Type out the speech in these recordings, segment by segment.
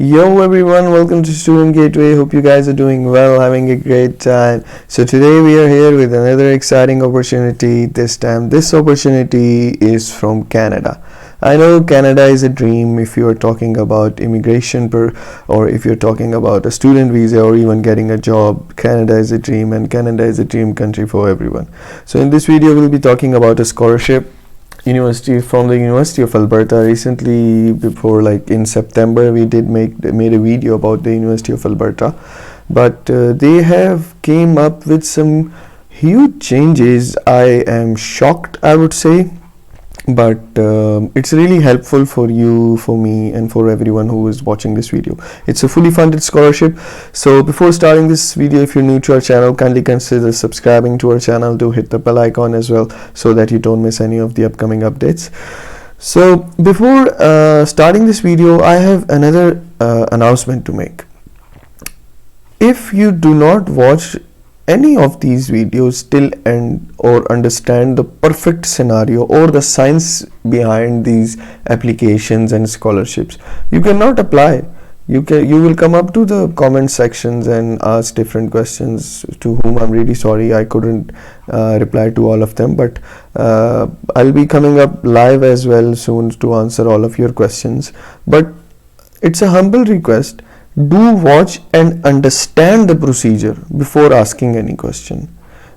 Yo everyone, welcome to Student Gateway. Hope you guys are doing well, having a great time. So today we are here with another exciting opportunity. This time this opportunity is from Canada. I know Canada is a dream if you are talking about immigration or if you're talking about a student visa or even getting a job. Canada is a dream, and Canada is a dream country for everyone. So in this video we'll be talking about a scholarship from the University of Alberta. Recently, before like in September, we made a video about the University of Alberta, but they have came up with some huge changes. I am shocked, I would say, but it's really helpful for you, for me, and for everyone who is watching this video. It's a fully funded scholarship. So before starting this video, if you're new to our channel, kindly consider subscribing to our channel. Do hit the bell icon as well so that you don't miss any of the upcoming updates. So before starting this video, I have another announcement to make. If you do not watch any of these videos till end or understand the perfect scenario or the science behind these applications and scholarships, you cannot apply. You will come up to the comment sections and ask different questions, to whom I'm really sorry I couldn't reply to all of them, but I'll be coming up live as well soon to answer all of your questions. But it's a humble request, do watch and understand the procedure before asking any question.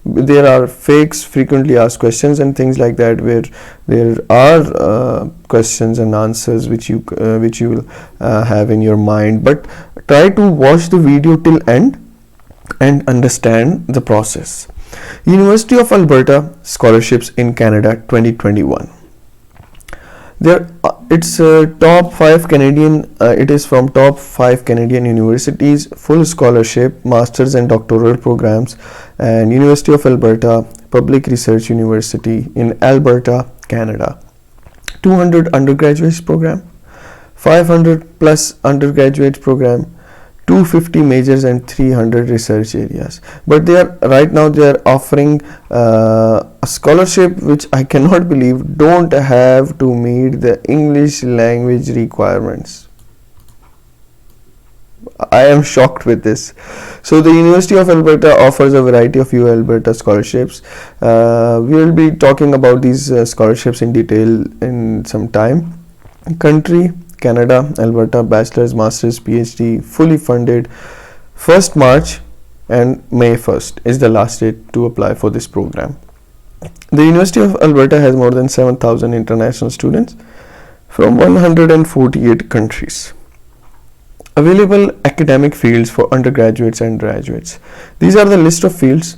There are fakes, frequently asked questions and things like that, where there are questions and answers which you will have in your mind, but try to watch the video till end and understand the process. University of Alberta scholarships in Canada 2021. It's top 5 Canadian. It is from top 5 Canadian universities, full scholarship, masters and doctoral programs, and University of Alberta Public Research University in Alberta, Canada. 200 undergraduate program, 500 plus undergraduate program, 250 majors and 300 research areas. But right now they are offering a scholarship which I cannot believe don't have to meet the English language requirements. I am shocked with this. So the University of Alberta offers a variety of U Alberta scholarships. We will be talking about these scholarships in detail in some time. Country: Canada, Alberta, bachelor's, master's, PhD, fully funded. 1st March and May 1st is the last date to apply for this program. The University of Alberta has more than 7,000 international students from 148 countries. Available academic fields for undergraduates and graduates. These are the list of fields.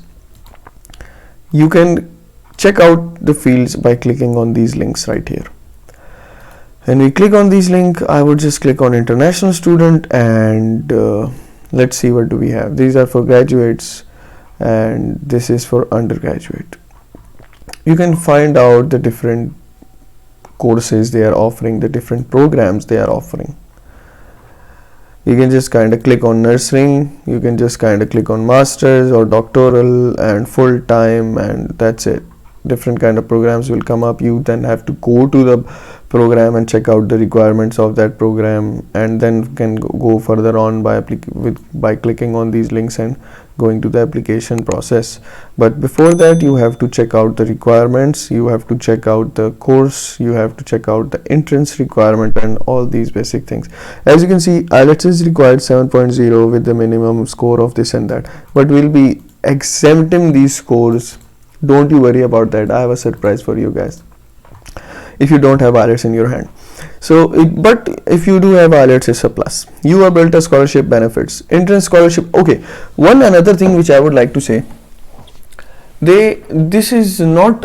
You can check out the fields by clicking on these links right here. When we click on these link, I would just click on international student, and let's see what do we have. These are for graduates and this is for undergraduate. You can find out the different courses they are offering, the different programs they are offering. You can just kind of click on nursing, you can just kind of click on masters or doctoral and full time, and that's it. Different kind of programs will come up. You then have to go to the program and check out the requirements of that program, and then can go further on by clicking on these links and going to the application process. But before that, you have to check out the requirements, you have to check out the course, you have to check out the entrance requirement and all these basic things. As you can see, IELTS is required 7.0 with the minimum score of this and that, but we'll be exempting these scores. Don't you worry about that. I have a surprise for you guys if you don't have IELTS in your hand. But if you do have IELTS, it's a plus. U Alberta scholarship benefits. Entrance scholarship. Okay, another thing which I would like to say, this is not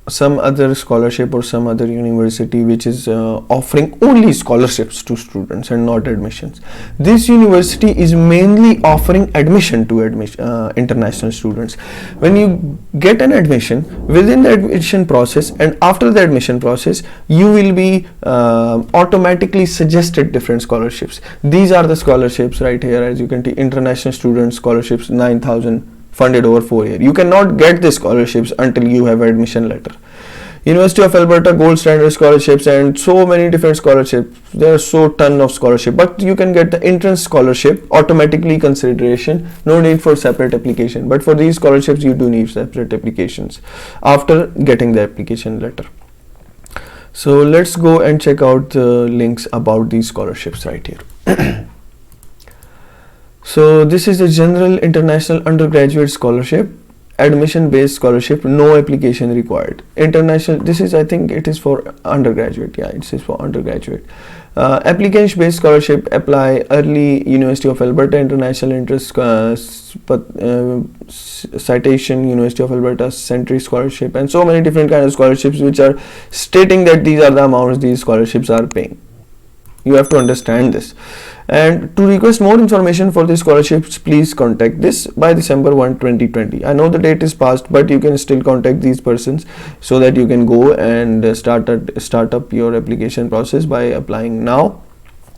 some other scholarship or some other university which is offering only scholarships to students and not admissions. This university is mainly offering admission to international students. When you get an admission, within the admission process and after the admission process, you will be automatically suggested different scholarships. These are the scholarships right here. As you can see, international student scholarships 9,000 funded over 4 years. You cannot get the scholarships until you have admission letter. University of Alberta gold standard scholarships and so many different scholarships. There are so ton of scholarship, but you can get the entrance scholarship automatically consideration. No need for separate application. But for these scholarships, you do need separate applications after getting the application letter. So let's go and check out the links about these scholarships right here. So this is the general international undergraduate scholarship, admission based scholarship, no application required. International, this is, I think it is for undergraduate. Yeah, it is for undergraduate. Application based scholarship apply early University of Alberta international interest citation, University of Alberta century scholarship, and so many different kind of scholarships which are stating that these are the amounts these scholarships are paying. You have to understand this. And to request more information for the scholarships, please contact this by December 1, 2020. I know the date is past, but you can still contact these persons so that you can go and start up your application process by applying now.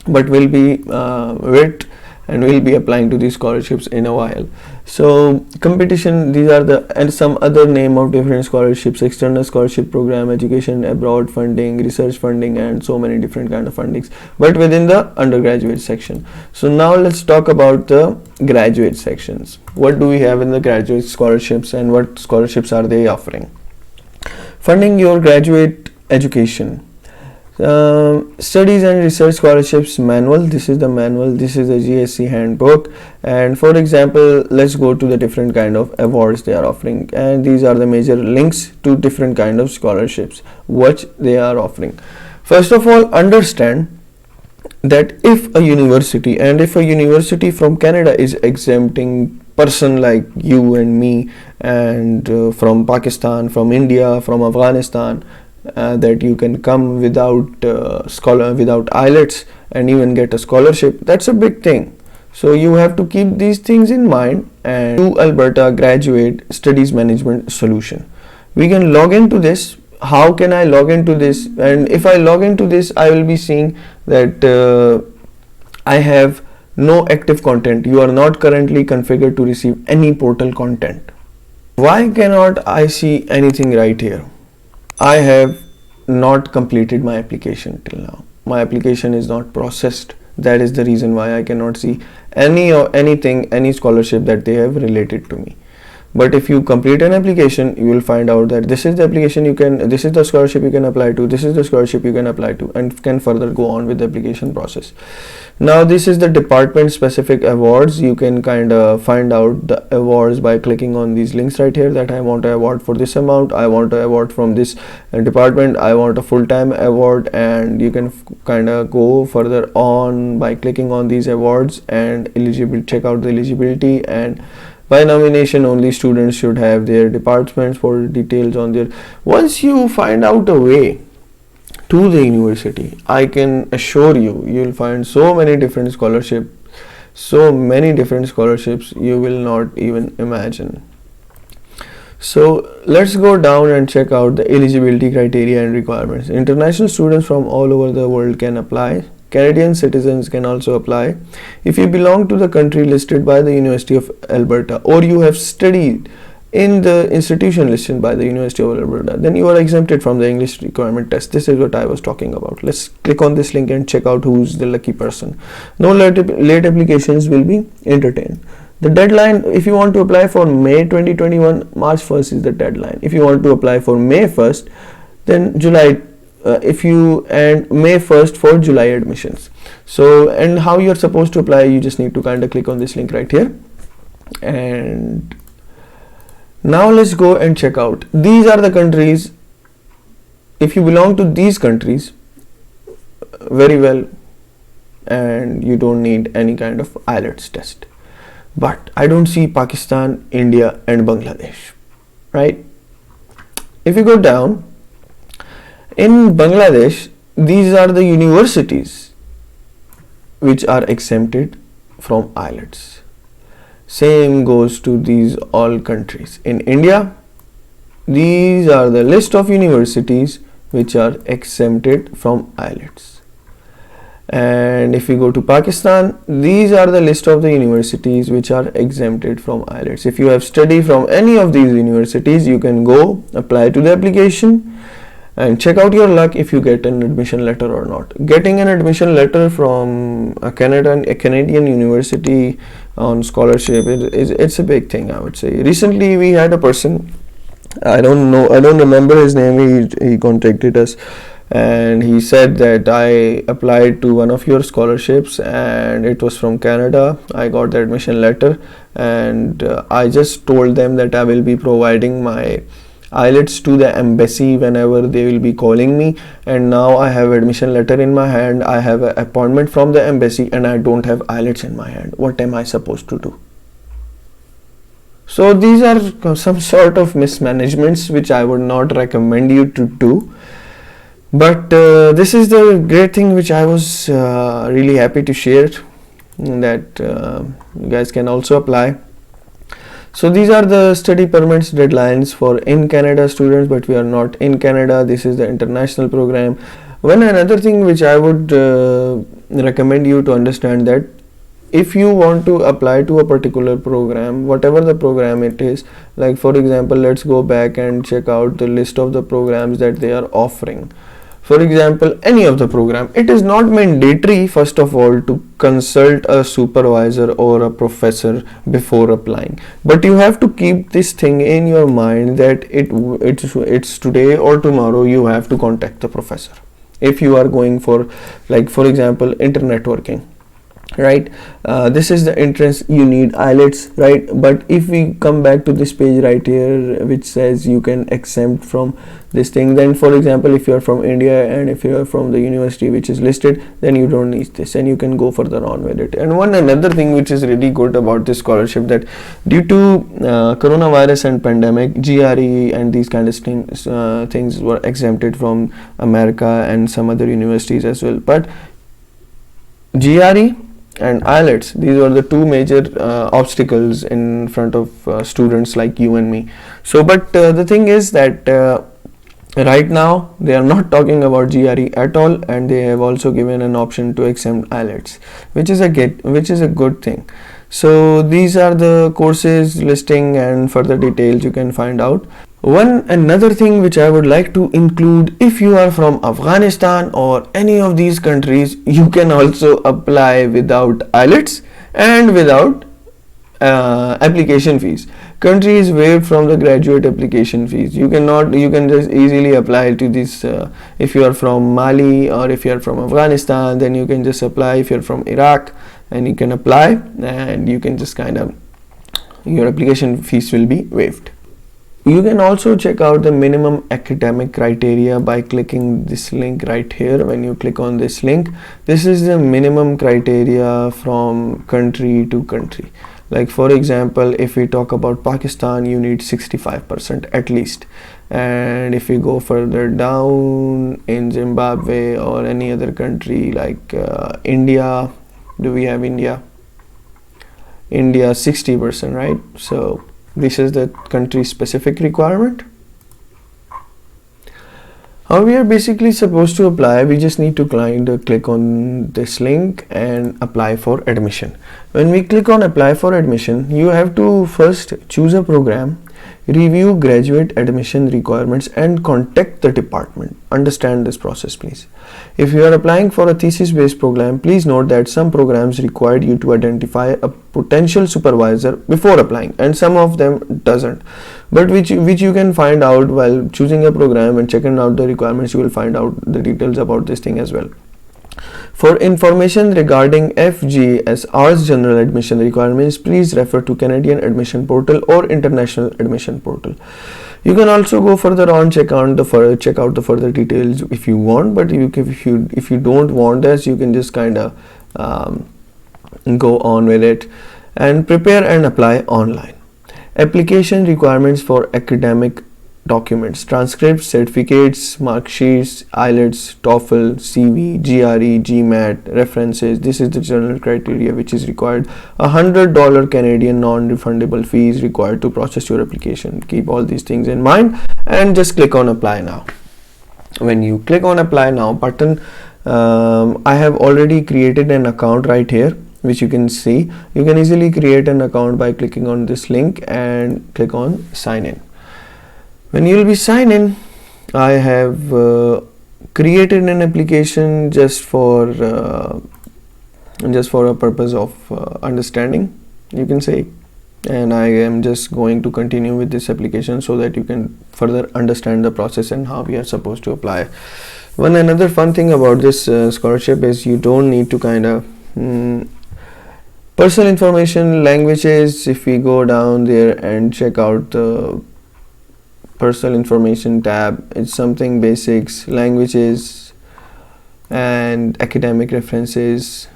But we'll be wait and we'll be applying to these scholarships in a while. So competition, these are the and some other name of different scholarships: external scholarship program, education abroad funding, research funding, and so many different kind of fundings, but within the undergraduate section. So now let's talk about the graduate sections. What do we have in the graduate scholarships and what scholarships are they offering? Funding your graduate education. Studies and research scholarships manual. This is the manual. This is the GSC handbook. And for example, let's go to the different kind of awards they are offering, and these are the major links to different kind of scholarships which they are offering. First of all, understand that if a university from Canada is exempting person like you and me, and from Pakistan, from India, from Afghanistan, that you can come without without IELTS and even get a scholarship. That's a big thing. So you have to keep these things in mind. And to Alberta Graduate Studies Management Solution, we can log into this. How can I log into this? And if I log into this, I will be seeing that I have no active content. You are not currently configured to receive any portal content. Why cannot I see anything right here? I have not completed my application till now. My application is not processed. That is the reason why I cannot see any scholarship that they have related to me. But if you complete an application, you will find out that this is the application this is the scholarship you can apply to, this is the scholarship you can apply to, and can further go on with the application process. Now this is the department specific awards. You can kind of find out the awards by clicking on these links right here, that I want an award for this amount, I want an award from this department, I want a full-time award, and you can kind of go further on by clicking on these awards and check out the eligibility. And by nomination only, students should have their departments for details on their. Once you find out a way to the university, I can assure you will find so many different scholarships you will not even imagine. So let's go down and check out the eligibility criteria and requirements. International students from all over the world can apply. Canadian citizens can also apply. If you belong to the country listed by the University of Alberta, or you have studied in the institution listed by the University of Alberta, then you are exempted from the English requirement test. This is what I was talking about. Let's click on this link and check out who's the lucky person. No late applications will be entertained. The deadline, if you want to apply for May 2021, March 1st is the deadline. If you want to apply for May 1st, then July, and May 1st for July admissions. So, and how you're supposed to apply, you just need to kind of click on this link right here. And now let's go and check out. These are the countries. If you belong to these countries, very well, and you don't need any kind of IELTS test. But I don't see Pakistan, India, and Bangladesh, right? If you go down, in Bangladesh, these are the universities which are exempted from IELTS. Same goes to these all countries. In India, these are the list of universities which are exempted from IELTS. And if we go to Pakistan, these are the list of the universities which are exempted from IELTS. If you have studied from any of these universities, you can go apply to the application and check out your luck if you get an admission letter or not. Getting an admission letter from a Canadian university on scholarship it's a big thing, I would say. Recently we had a person, I don't remember his name. He contacted us and he said that I applied to one of your scholarships and it was from Canada. I got the admission letter and I just told them that I will be providing my IELTS to the embassy whenever they will be calling me, and now I have admission letter in my hand, I have an appointment from the embassy, and I don't have IELTS in my hand. What am I supposed to do? So these are some sort of mismanagements which I would not recommend you to do. But this is the great thing which I was really happy to share, that you guys can also apply. So these are the study permits deadlines for in Canada students, but we are not in Canada. This is the international program. One another thing which I would recommend you to understand, that if you want to apply to a particular program, whatever the program it is, like for example, let's go back and check out the list of the programs that they are offering. For example, any of the program, it is not mandatory first of all to consult a supervisor or a professor before applying, but you have to keep this thing in your mind that it's today or tomorrow you have to contact the professor if you are going for, like for example, internet working, right? This is the entrance, you need IELTS, right? But if we come back to this page right here which says you can exempt from this thing, then for example, if you are from India and if you are from the university which is listed, then you don't need this and you can go further on with it. And one another thing which is really good about this scholarship, that due to coronavirus and pandemic, GRE and these kind of things were exempted from America and some other universities as well. But GRE and IELTS, these are the two major obstacles in front of students like you and me. So but the thing is that right now they are not talking about GRE at all, and they have also given an option to exempt IELTS, which is a good thing. So these are the courses listing and further details you can find out. One another thing which I would like to include, if you are from Afghanistan or any of these countries, you can also apply without IELTS and without application fees. Country is waived from the graduate application fees. You can just easily apply to this. If you are from Mali or if you are from Afghanistan, then you can just apply. If you are from Iraq, and you can apply, and you can just your application fees will be waived. You can also check out the minimum academic criteria by clicking this link right here. When you click on this link, this is the minimum criteria from country to country. Like for example, if we talk about Pakistan, you need 65% at least. And if we go further down in Zimbabwe or any other country like India, do we have India? India 60%, right? So this is the country specific requirement. How we are basically supposed to apply, we just need to click on this link and apply for admission. When we click on apply for admission, you have to first choose a program, review graduate admission requirements, and contact the department. Understand this process, please. If you are applying for a thesis based program, please note that some programs require you to identify a potential supervisor before applying, and some of them doesn't, but which you can find out while choosing a program and checking out the requirements. You will find out the details about this thing as well. For information regarding FGSR's general admission requirements, please refer to Canadian Admission Portal or International Admission Portal. You can also go further on, check out the further details if you want, but if you don't want this, you can just go on with it and prepare and apply online. Application requirements for academic documents: transcripts, certificates, mark sheets, IELTS, TOEFL, CV, GRE, GMAT, references. This is the general criteria which is required. $100 Canadian non-refundable fees required to process your application. Keep all these things in mind and just click on apply now. When you click on apply now button, I have already created an account right here, which you can see. You can easily create an account by clicking on this link and click on sign in. When you will be sign in, I have created an application just for a purpose of understanding, you can say, and I am just going to continue with this application so that you can further understand the process and how we are supposed to apply. One another fun thing about this scholarship is you don't need to kind of personal information, languages. If we go down there and check out the personal information tab, it's something basics, languages and academic references,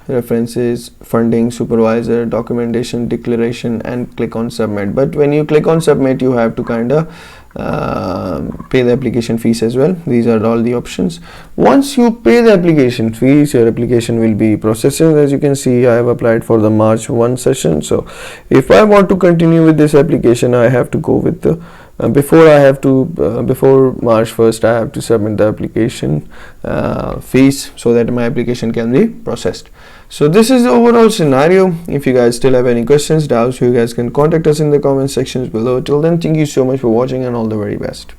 funding, supervisor, documentation, declaration, and click on submit. But when you click on submit, you have to kind of pay the application fees as well. These are all the options. Once you pay the application fees, your application will be processing. As you can see, I have applied for the March 1 session, so if I want to continue with this application, I have to go with the before March 1st, I have to submit the application fees so that my application can be processed. So this is the overall scenario. If you guys still have any questions, doubts, you guys can contact us in the comment sections below. Till then, thank you so much for watching and all the very best.